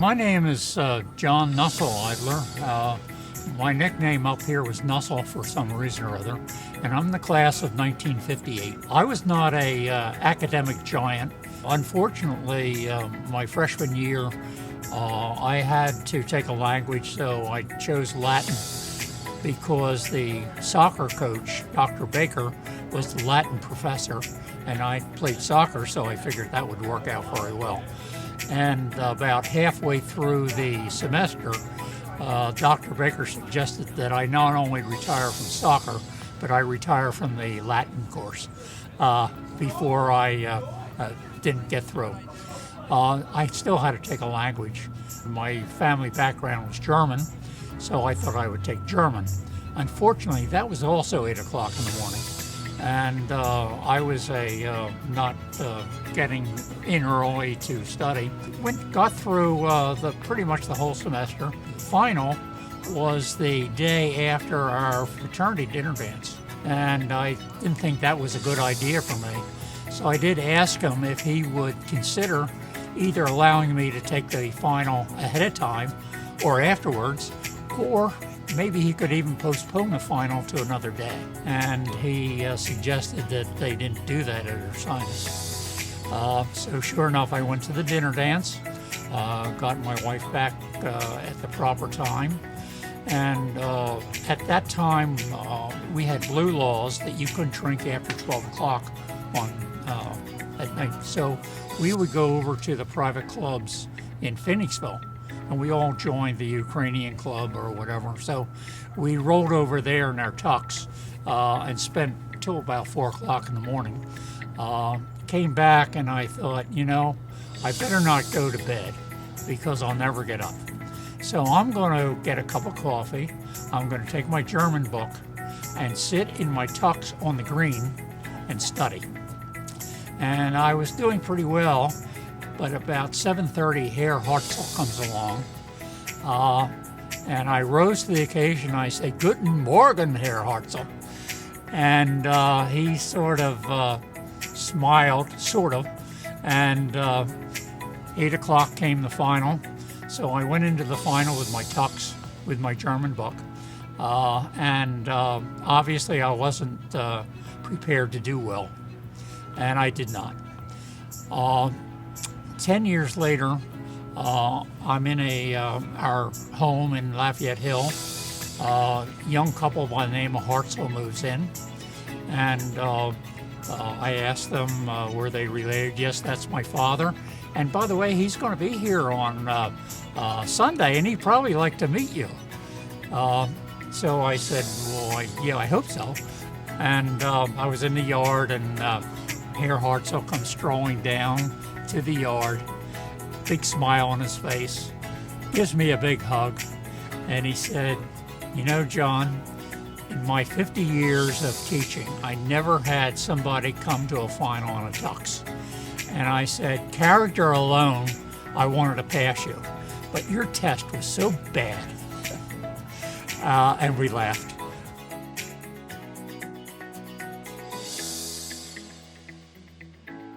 My name is John Nussel-Idler. My nickname up here was Nussel for some reason or other, and I'm the class of 1958. I was not a academic giant. Unfortunately, my freshman year, I had to take a language, so I chose Latin because the soccer coach, Dr. Baker, was the Latin professor, and I played soccer, so I figured that would work out very well. And about halfway through the semester, Dr. Baker suggested that I not only retire from soccer, but I retire from the Latin course before I didn't get through. I still had to take a language. My family background was German, so I thought I would take German. Unfortunately, that was also 8 o'clock in the morning, and I was not getting in early to study. Got through pretty much the whole semester. Final was the day after our fraternity dinner dance, and I didn't think that was a good idea for me. So I did ask him if he would consider either allowing me to take the final ahead of time or afterwards, or maybe he could even postpone the final to another day. And he suggested that they didn't do that at Ursinus. So sure enough, I went to the dinner dance, got my wife back at the proper time. And at that time, we had blue laws that you couldn't drink after 12 o'clock at night. So we would go over to the private clubs in Phoenixville, and we all joined the Ukrainian club or whatever. So we rolled over there in our tux and spent till about 4 o'clock in the morning. Came back and I thought, I better not go to bed because I'll never get up. So I'm going to get a cup of coffee. I'm going to take my German book and sit in my tux on the green and study. And I was doing pretty well, but about 7:30, Herr Hartzell comes along, and I rose to the occasion. I say, "Guten Morgen, Herr Hartzell," and he sort of smiled, and 8 o'clock came the final. So I went into the final with my tux, with my German book, and obviously I wasn't prepared to do well, and I did not. 10 years later, I'm in our home in Lafayette Hill. Young couple by the name of Hartzell moves in, and I asked them, were they related? Yes, that's my father. And by the way, he's going to be here on Sunday, and he'd probably like to meet you. So I said, well, I hope so. And I was in the yard, and Herr Hartzell comes strolling down to the yard, big smile on his face, gives me a big hug, and he said, John, in my 50 years of teaching, I never had somebody come to a final on a tux. And I said, character alone, I wanted to pass you, but your test was so bad. And we laughed.